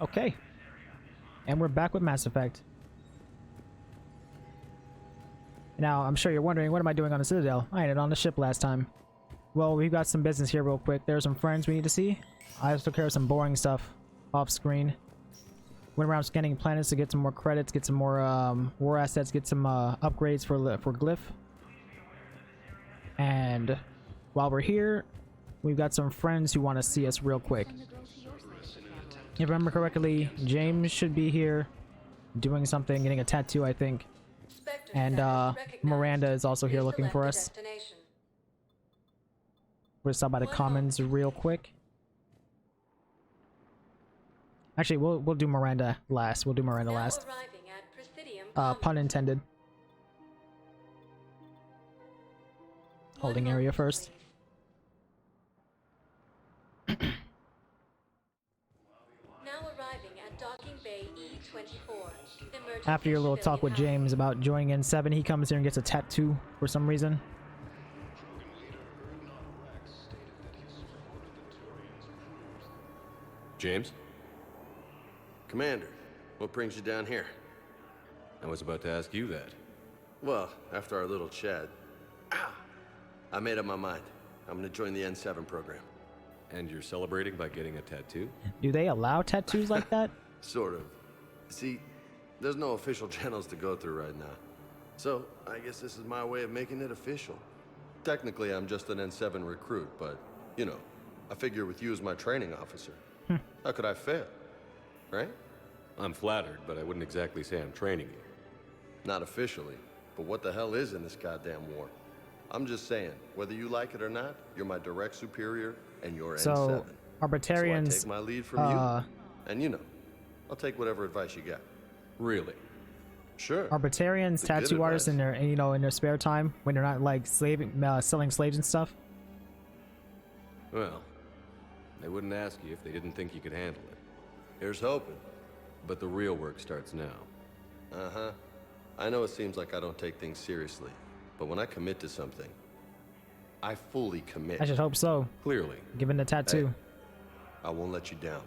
Okay. And we're back with Mass Effect. Now, I'm sure you're wondering, what am I doing on the Citadel? I ended on the ship last time. Well, we've got some business here real quick. There are some friends we need to see. I just took care of some boring stuff off screen. Went around scanning planets to get some more credits, get some more war assets, get some upgrades for Glyph. And while we're here, we've got some friends who want to see us real quick. If I remember correctly, James should be here doing something, getting a tattoo, I think. And Miranda is also here looking for us. We'll stop by the Commons real quick. Actually, we'll do Miranda last. We'll do Miranda last. Pun intended. Holding area first. After your little talk with James about joining N7, he comes here and gets a tattoo for some reason. James? Commander, what brings you down here? I was about to ask you that. Well, after our little chat, I made up my mind. I'm gonna join the N7 program. And you're celebrating by getting a tattoo? Do they allow tattoos like that? Sort of. See, there's no official channels to go through right now. So, I guess this is my way of making it official. Technically, I'm just an N7 recruit, but, you know, I figure with you as my training officer, how could I fail? Right? I'm flattered, but I wouldn't exactly say I'm training you. Not officially, but what the hell is in this goddamn war? I'm just saying, whether you like it or not, you're my direct superior, and you're so, N7. Arbitarians, so I take my lead from you, and you know, I'll take whatever advice you got. Really? Sure. Arbitarians, tattoo artists in their, you know, in their spare time when they're not like selling slaves and stuff. Well, they wouldn't ask you if they didn't think you could handle it. Here's hoping. But the real work starts now. Uh-huh. I know it seems like I don't take things seriously, but when I commit to something, I fully commit. I should hope so. Clearly. Given the tattoo. Hey, I won't let you down.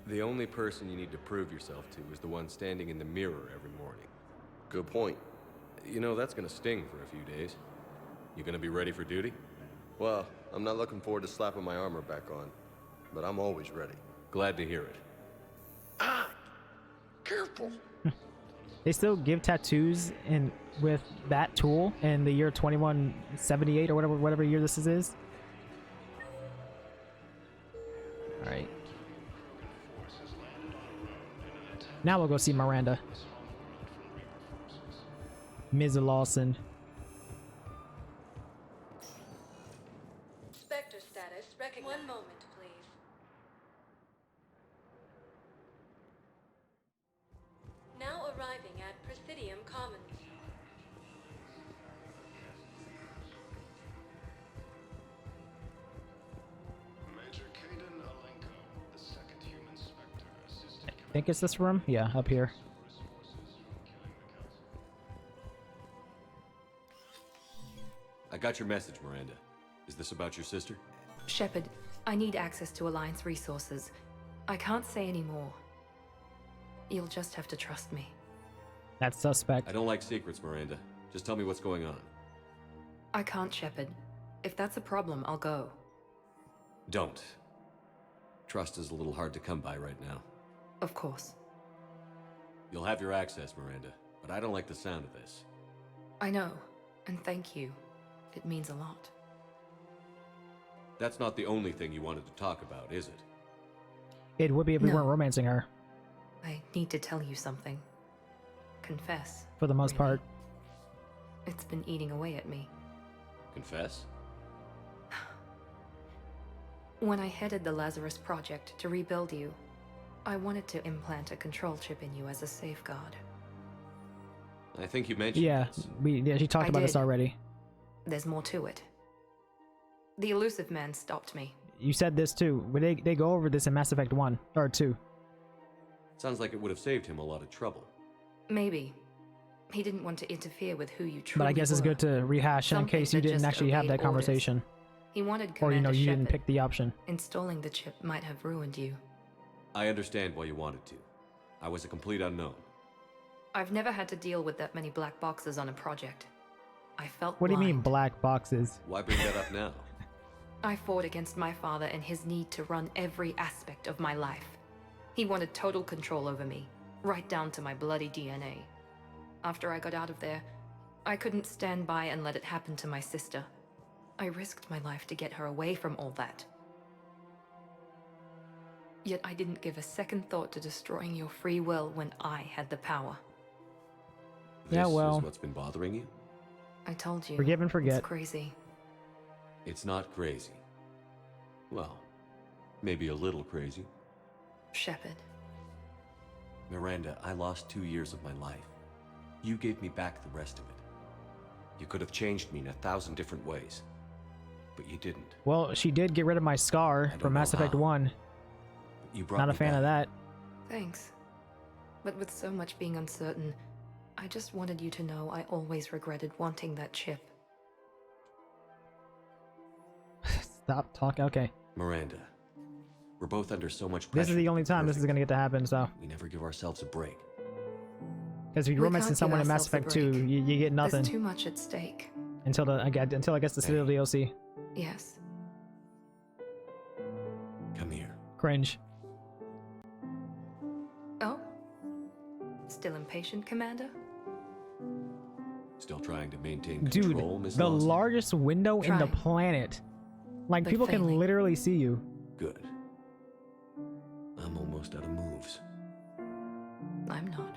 The only person you need to prove yourself to is the one standing in the mirror every morning. Good point. You know, that's gonna sting for a few days. You gonna be ready for duty? Well, I'm not looking forward to slapping my armor back on, but I'm always ready. Glad to hear it. Ah! Careful! They still give tattoos in with that tool in the year 2178 or whatever year this is. All right. Now we'll go see Miranda. Ms. Lawson. Spectre status recognized. One moment, please. Now arriving at Presidium Commons. Major Kaden Alenko, the second human Spectre, assistant I think it's this room? Yeah, up here. I got your message, Miranda. Is this about your sister? Shepard, I need access to Alliance resources. I can't say any more. You'll just have to trust me. That's suspect. I don't like secrets, Miranda. Just tell me what's going on. I can't, Shepard. If that's a problem, I'll go. Don't. Trust is a little hard to come by right now. Of course. You'll have your access, Miranda, but I don't like the sound of this. I know, and thank you. It means a lot. That's not the only thing you wanted to talk about, is it? It would be if we No. weren't romancing her. I need to tell you something. Confess. For the most really. part. It's been eating away at me. Confess? When I headed the Lazarus Project to rebuild you, I wanted to implant a control chip in you as a safeguard. I think you mentioned Yeah, this. she talked I about this did. already. There's more to it. The elusive man stopped me. You said this too. But they go over this in Mass Effect 1 or 2. Sounds like it would have saved him a lot of trouble. Maybe. He didn't want to interfere with who you truly But I guess it's were. good to rehash in Something case you that didn't just actually have obeyed that orders. conversation. He wanted Or Commander you didn't Shepard. pick the option. Installing the chip might have ruined you. I understand why you wanted to. I was a complete unknown. I've never had to deal with that many black boxes on a project. I felt What do you mean blind. black boxes? Why bring that up now? I fought against my father and his need to run every aspect of my life. He wanted total control over me, right down to my bloody DNA. After I got out of there, I couldn't stand by and let it happen to my sister. I risked my life to get her away from all that. Yet I didn't give a second thought to destroying your free will when I had the power. Yeah, well. This is what's been bothering you? I told you. Forgive and forget. It's crazy. It's not crazy. Well, maybe a little crazy. Shepard. Miranda, I lost 2 years of my life. You gave me back the rest of it. You could have changed me in 1,000 different ways. But you didn't. Well, she did get rid of my scar don't from Mass know Effect how. 1. You brought Not a me fan of back. that. Thanks. But with so much being uncertain, I just wanted you to know I always regretted wanting that chip. Stop talking. Okay. Miranda, we're both under so much pressure. This is the only time this is Perfect. gonna get to happen, so. We never give ourselves a break. Because if you're We romancing can't give someone in Mass ourselves a Effect 2, break. you get nothing There's too much at stake. until I guess the Citadel DLC. Yes. Come here. Cringe. Oh? Still impatient, Commander? Still trying to maintain Dude, control, Miss the Lawson? largest window in the Trying. planet. Like, But people can failing. literally see you. Good. I'm almost out of moves. I'm not.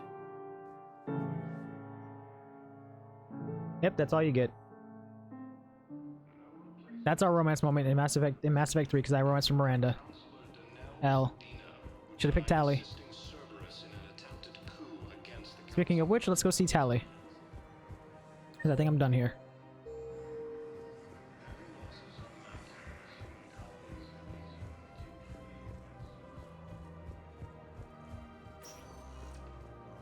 Yep, that's all you get. That's our romance moment in Mass Effect 3, because I romanced from Miranda. L. Should have picked Tali. Speaking of which, let's go see Tali. Because I think I'm done here.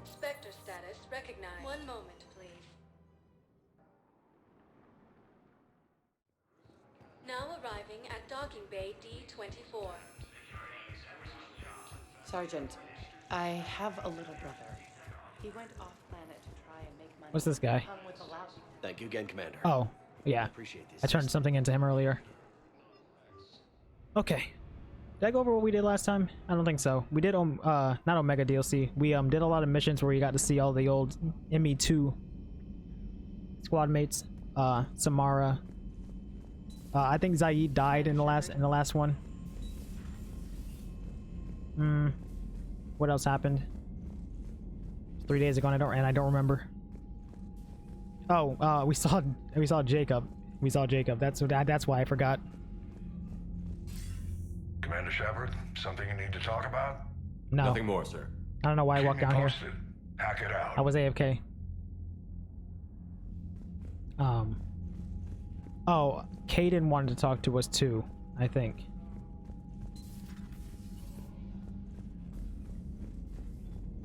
Spectre status recognized. One moment, please. Now arriving at docking bay D24. Sergeant, I have a little brother. He went off planet to try and make money. What's this guy? Come with a loud- Thank you again, Commander. Oh, yeah. Appreciate this. I turned something into him earlier. Okay. Did I go over what we did last time? I don't think so. We did not Omega DLC. We did a lot of missions where you got to see all the old ME2 squad mates. Samara. I think Zaid died in the last one. What else happened? 3 days ago, and I don't remember. Oh, we saw Jacob. We saw Jacob. That's why I forgot. Commander Shepard, something you need to talk about? No, Nothing more, sir. I don't know why I Keep walked me down here. posted. Hack it out. I was AFK. Oh, Caden wanted to talk to us too, I think.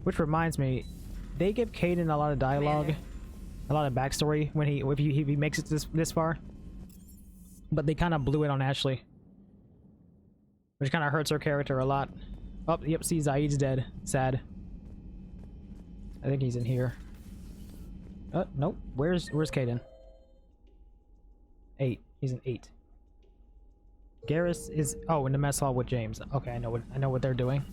Which reminds me, they give Caden a lot of dialogue, a lot of backstory when if he makes it this far. But they kind of blew it on Ashley, which kind of hurts her character a lot. Oh, yep, see, Zaid's dead. Sad. I think he's in here. Nope. Where's Caden? 8. He's an 8. Garrus is in the mess hall with James. Okay, I know what they're doing.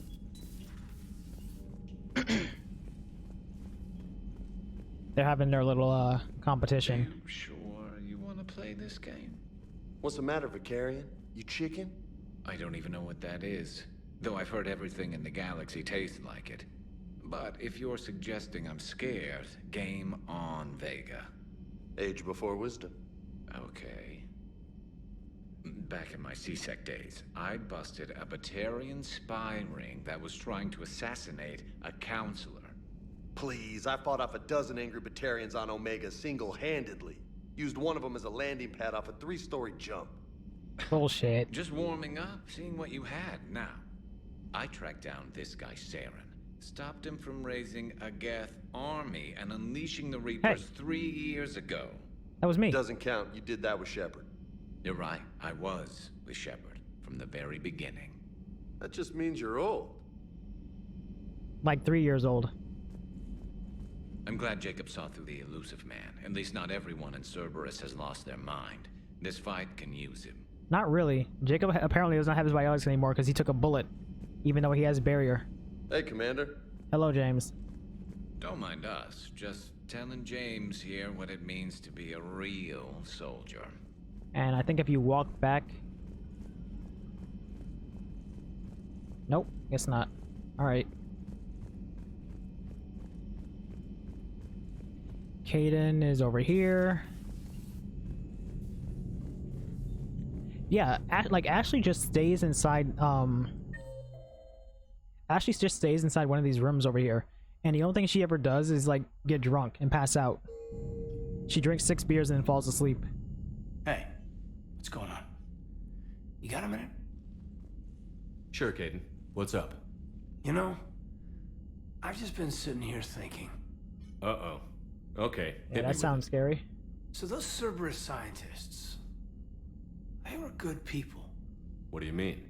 They're having their little competition. You sure you want to play this game? What's the matter, Vicarian? You chicken? I don't even know what that is, though I've heard everything in the galaxy tastes like it. But if you're suggesting I'm scared, game on, Vega. Age before wisdom. Okay. Back in my C-Sec days, I busted a Batarian spy ring that was trying to assassinate a counselor. Please, I fought off a dozen angry Batarians on Omega single-handedly. Used one of them as a landing pad off a 3-story jump. Bullshit. Just warming up, seeing what you had. Now, I tracked down this guy, Saren. Stopped him from raising a Geth army and unleashing the Reapers 3 years ago. That was me. Doesn't count. You did that with Shepard. You're right, I was with Shepard from the very beginning. That just means you're old. like 3 years old. I'm glad Jacob saw through the elusive man. At least not everyone in Cerberus has lost their mind. This fight can use him. Not really. Jacob apparently does not have his biologics anymore because he took a bullet, even though he has barrier. Hey, Commander. Hello, James. Don't mind us. Just telling James here what it means to be a real soldier. And I think if you walk back... Nope, guess not. Alright. Caden is over here. Yeah, like Ashley just stays inside, Ashley just stays inside one of these rooms over here. And the only thing she ever does is like get drunk and pass out. She drinks 6 beers and then falls asleep. Hey, what's going on? You got a minute? Sure, Caden. What's up? You know, I've just been sitting here thinking. Uh-oh. Okay. Yeah, that sounds scary. So those Cerberus scientists, they were good people. What do you mean?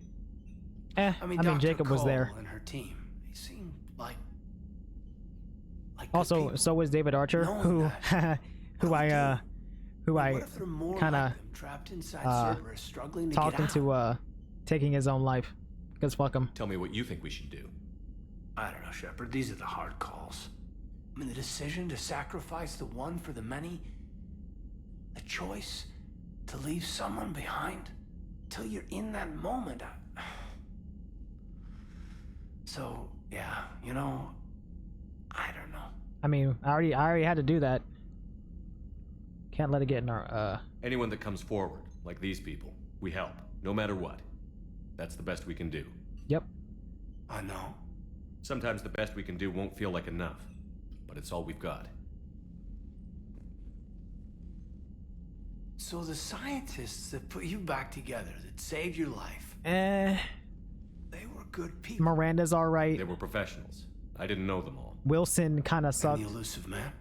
I mean Dr. Jacob was Cole there. and her team. They seemed like Also, good people. so was David Archer, Knowing who I what if they're more kind like of them, trapped inside Cerberus, struggling to talked get out? into taking his own life. Because fuck him. Tell me what you think we should do. I don't know, Shepard. These are the hard calls. I mean, the decision to sacrifice the one for the many, the choice to leave someone behind till you're in that moment. So, yeah, you know, I don't know. I mean, I already had to do that. Can't let it get in our Anyone that comes forward, like these people, we help, no matter what. That's the best we can do. Yep. I know. Sometimes the best we can do won't feel like enough, but it's all we've got. So the scientists that put you back together, that saved your life, Eh. they were good people. Miranda's alright. They were professionals. I didn't know them all. Wilson kind of And sucked. the elusive man?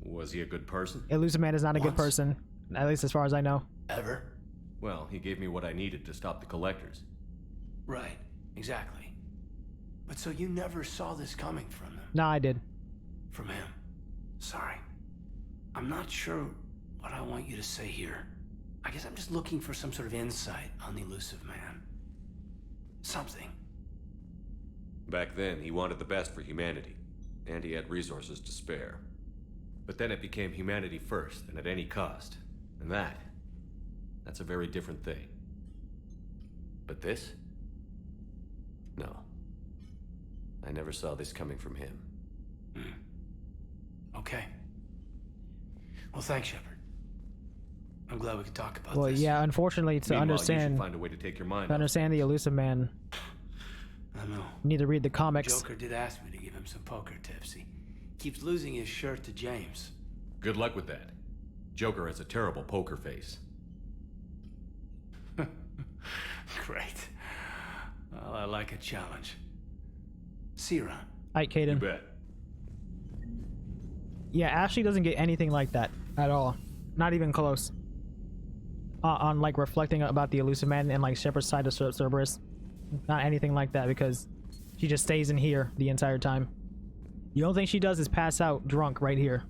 Was he a good person? Elusive Man is not a good Once. person. At least as far as I know. Ever? Well, he gave me what I needed to stop the collectors. Right, exactly. But so you never saw this coming from them? No, I did. From him? Sorry. I'm not sure what I want you to say here. I guess I'm just looking for some sort of insight on the elusive man. Something. Back then, he wanted the best for humanity, and he had resources to spare. But then it became humanity first, and at any cost. And that's a very different thing. But this? No. I never saw this coming from him. Okay. Well, thanks, Shepard. I'm glad we could talk about Well, this. yeah, unfortunately, to Meanwhile, you understand should find a way to take your mind to off understand the Elusive Man, I know. you need to read the comics. Joker did ask me to give him some poker tips. He keeps losing his shirt to James. Good luck with that. Joker has a terrible poker face. Great. Well, I like a challenge. See you around. Alright, You Caden. bet. Yeah, Ashley doesn't get anything like that at all. Not even close. On like reflecting about the Elusive Man and like Shepard's side of Cerberus. Not anything like that because she just stays in here the entire time. The only thing she does is pass out drunk right here.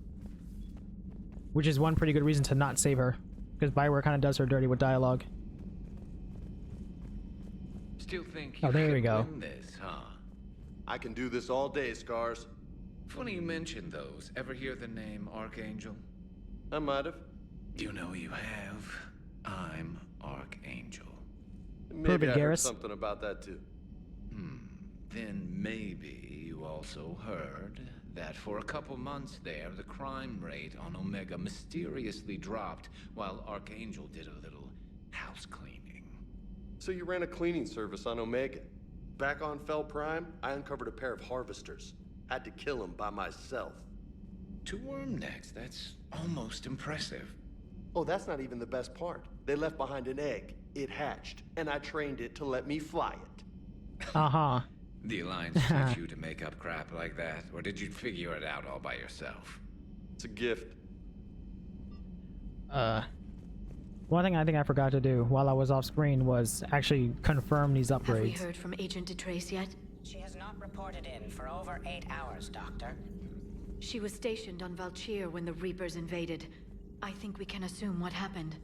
Which is one pretty good reason to not save her. Because Bioware kind of does her dirty with dialogue. Still think you Oh, there we could go. win this, huh? I can do this all day, Scars. Funny you mention those. Ever hear the name Archangel? I might have. You know you have. I'm Archangel. Maybe I heard Garrus. something about that too. Then maybe you also heard that for a couple months there, the crime rate on Omega mysteriously dropped while Archangel did a little house cleaning. So you ran a cleaning service on Omega. Back on Fel Prime, I uncovered a pair of harvesters. Had to kill them by myself. 2 worm necks, that's almost impressive. Oh, that's not even the best part. They left behind an egg. It hatched, and I trained it to let me fly it. Uh-huh. The Alliance taught you to make up crap like that, or did you figure it out all by yourself? It's a gift. One thing I think I forgot to do while I was off screen was actually confirm these Have we upgrades. heard from Agent DeTrace yet? She has not reported in for over 8 hours, Doctor. She was stationed on Valchir when the Reapers invaded. I think we can assume what happened.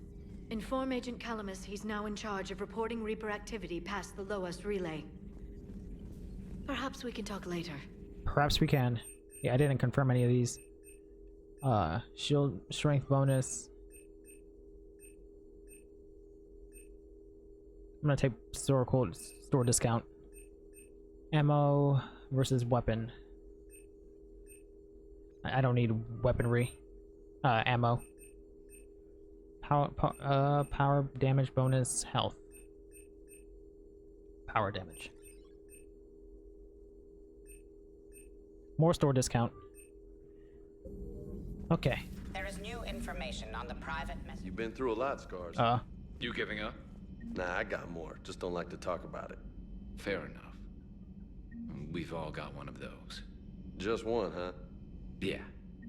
Inform Agent Calamus he's now in charge of reporting Reaper activity past the Loas relay. Perhaps we can talk later. Perhaps we can. Yeah, I didn't confirm any of these. Shield strength bonus. I'm gonna take store discount. Ammo versus weapon. I don't need weaponry. Ammo. Power damage bonus, health. Power damage. More store discount. Okay. There is new information on the private message. You've been through a lot, Scars. You giving up? Nah, I got more. Just don't like to talk about it. Fair enough. We've all got one of those. Just one, huh? Yeah.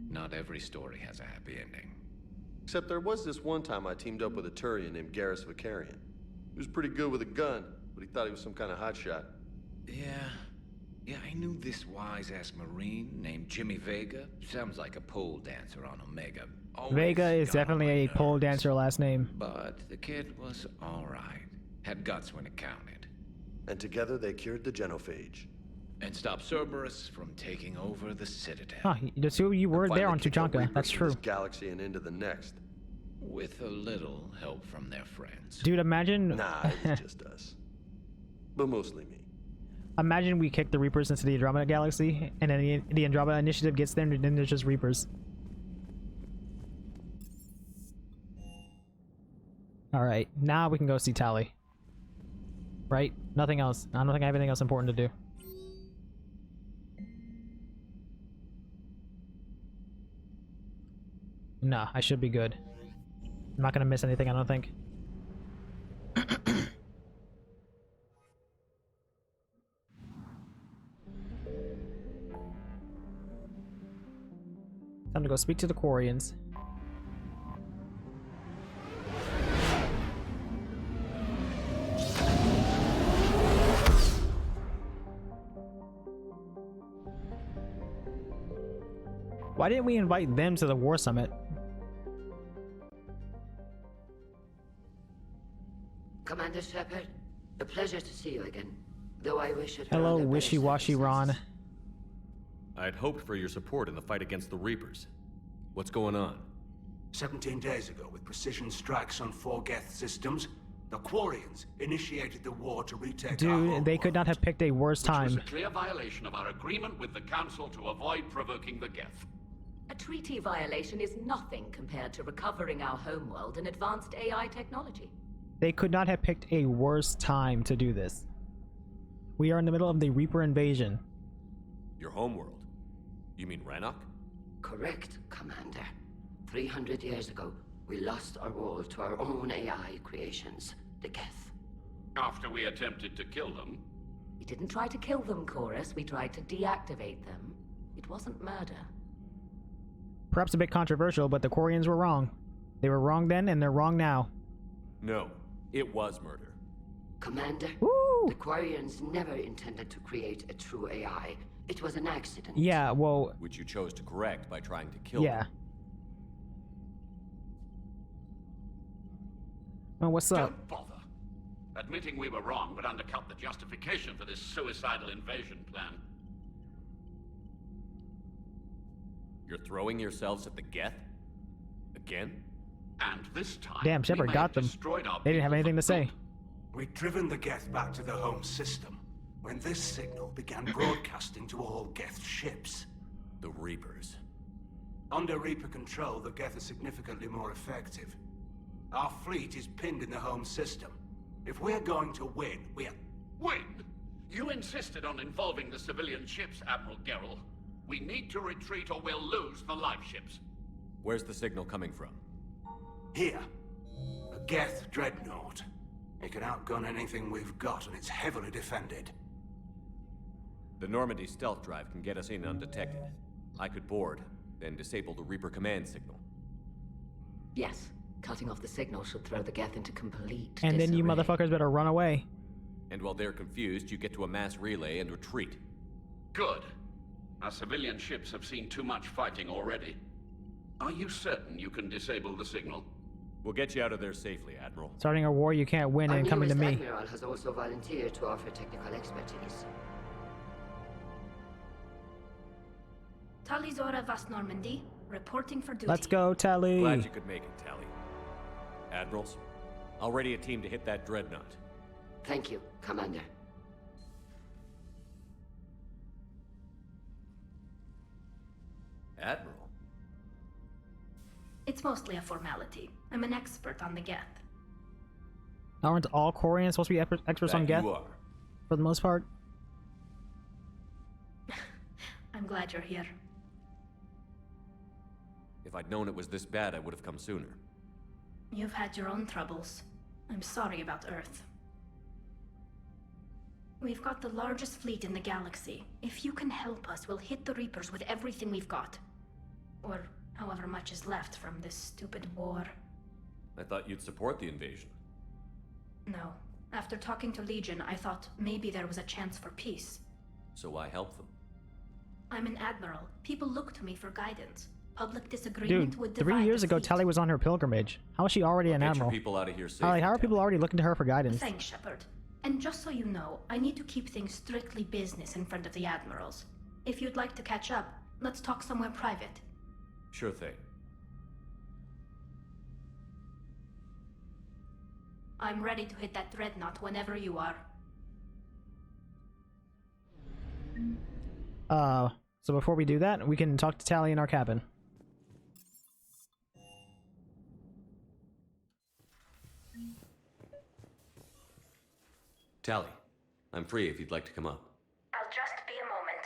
Not every story has a happy ending. Except there was this one time I teamed up with a Turian named Garrus Vicarian. He was pretty good with a gun, but he thought he was some kind of hotshot. Yeah, I knew this wise-ass Marine named Jimmy Vega. Sounds like a pole dancer on Omega. Always Vega is got on definitely my a nerves. pole dancer last name. But the kid was alright. Had guts when it counted. And together they cured the genophage. And stopped Cerberus from taking over the Citadel. Huh, the two of you were Finally there on kicked the Tuchanka. Reapers That's from true. This galaxy and into the next. With a little help from their friends. Dude, imagine... Nah, it was just us. But mostly me. Imagine we kick the Reapers into the Andromeda Galaxy, and then the Andromeda Initiative gets there, and then there's just Reapers. Alright, now we can go see Tali. Right? Nothing else. I don't think I have anything else important to do. Nah, I should be good. I'm not gonna miss anything, I don't think. Time to go speak to the Quarians. Why didn't we invite them to the War Summit? Commander Shepard, a pleasure to see you again. Though I wish it. Hello, wishy-washy Ron. I'd hoped for your support in the fight against the Reapers. What's going on? 17 days ago, with precision strikes on 4 Geth systems, the Quarians initiated the war to retake our Dude, home they could not have picked a worse Which was time. a clear violation of our agreement with the Council to avoid provoking the Geth. A treaty violation is nothing compared to recovering our homeworld and advanced AI technology. They could not have picked a worse time to do this. We are in the middle of the Reaper invasion. Your homeworld? You mean Rannoch? Correct, Commander. 300 years ago, we lost our world to our own AI creations, the Geth. After we attempted to kill them. We didn't try to kill them, Chorus. We tried to deactivate them. It wasn't murder. Perhaps a bit controversial, but the Quarians were wrong. They were wrong then, and they're wrong now. No, it was murder. Commander, Woo! the Quarians never intended to create a true AI. It was an accident. Yeah, well... Which you chose to correct by trying to kill yeah. them. Well, what's up? Don't bother. Admitting we were wrong would undercut the justification for this suicidal invasion plan. You're throwing yourselves at the Geth? Again? And this time, Damn, Shepard we may got have them. destroyed our They didn't have people anything for to say. good. We'd driven the Geth back to the home system when this signal began broadcasting to all Geth ships. The Reapers. Under Reaper control, the Geth are significantly more effective. Our fleet is pinned in the home system. If we're going to win, we're... Win? You insisted on involving the civilian ships, Admiral Gerrel. We need to retreat or we'll lose the live ships. Where's the signal coming from? Here. A Geth dreadnought. It can outgun anything we've got, and it's heavily defended. The Normandy stealth drive can get us in undetected. I could board, then disable the Reaper command signal. Yes. Cutting off the signal should throw the Geth into complete And then you disarray. motherfuckers better run away. And while they're confused, you get to a mass relay and retreat. Good. Our civilian ships have seen too much fighting already. Are you certain you can disable the signal? We'll get you out of there safely, Admiral. Starting a war you can't win and coming to me. Admiral has also volunteered to offer technical expertise. Tali Zora Vas Normandy, reporting for duty. Let's go, Tali. Glad you could make it, Tali. Admirals, I'll ready a team to hit that dreadnought. Thank you, Commander. Admiral? It's mostly a formality. I'm an expert on the Geth. Aren't all Quarians supposed to be experts on Geth? You are. For the most part? I'm glad you're here. If I'd known it was this bad, I would have come sooner. You've had your own troubles. I'm sorry about Earth. We've got the largest fleet in the galaxy. If you can help us, we'll hit the Reapers with everything we've got. Or however much is left from this stupid war. I thought you'd support the invasion. No. After talking to Legion, I thought maybe there was a chance for peace. So why help them? I'm an admiral. People look to me for guidance. Public disagreement would Dude, divide 3 years the ago, fleet. Tali was on her pilgrimage. How is she already an Get admiral? your people out of here safely, Like, how are people Tali. already looking to her for guidance? Thanks, Shepard. And just so you know, I need to keep things strictly business in front of the admirals. If you'd like to catch up, let's talk somewhere private. Sure thing. I'm ready to hit that dreadnought whenever you are. So before we do that, we can talk to Tali in our cabin. Tali, I'm free if you'd like to come up. I'll just be a moment.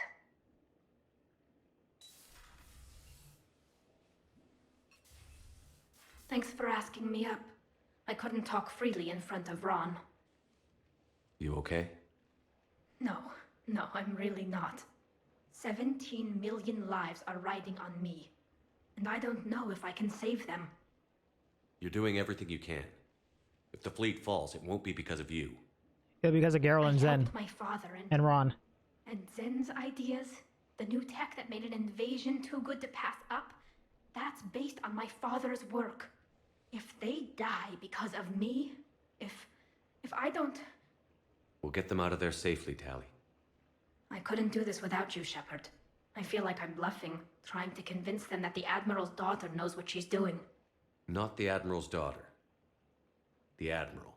Thanks for asking me up. I couldn't talk freely in front of Ron. You okay? No, I'm really not. 17 million lives are riding on me. And I don't know if I can save them. You're doing everything you can. If the fleet falls, it won't be because of you. It'll be because of Geralt and I Zen. helped my father And Ron. And Zen's ideas, the new tech that made an invasion too good to pass up, that's based on my father's work. If they die because of me, if I don't... We'll get them out of there safely, Tali. I couldn't do this without you, Shepard. I feel like I'm bluffing, trying to convince them that the Admiral's daughter knows what she's doing. Not the Admiral's daughter. The Admiral.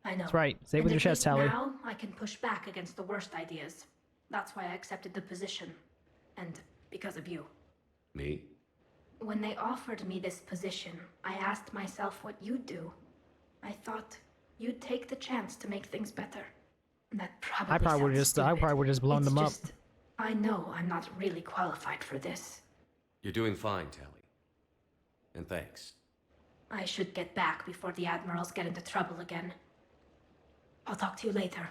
I know. That's right. Say it And with your at chest, least Tali. now, I can push back against the worst ideas. That's why I accepted the position. And because of you. Me? When they offered me this position, I asked myself what you'd do. I thought you'd take the chance to make things better. That probably I probably would sounds have stupid. just blown It's them up. just, I know I'm not really qualified for this. You're doing fine, Tali. And thanks. I should get back before the admirals get into trouble again. I'll talk to you later.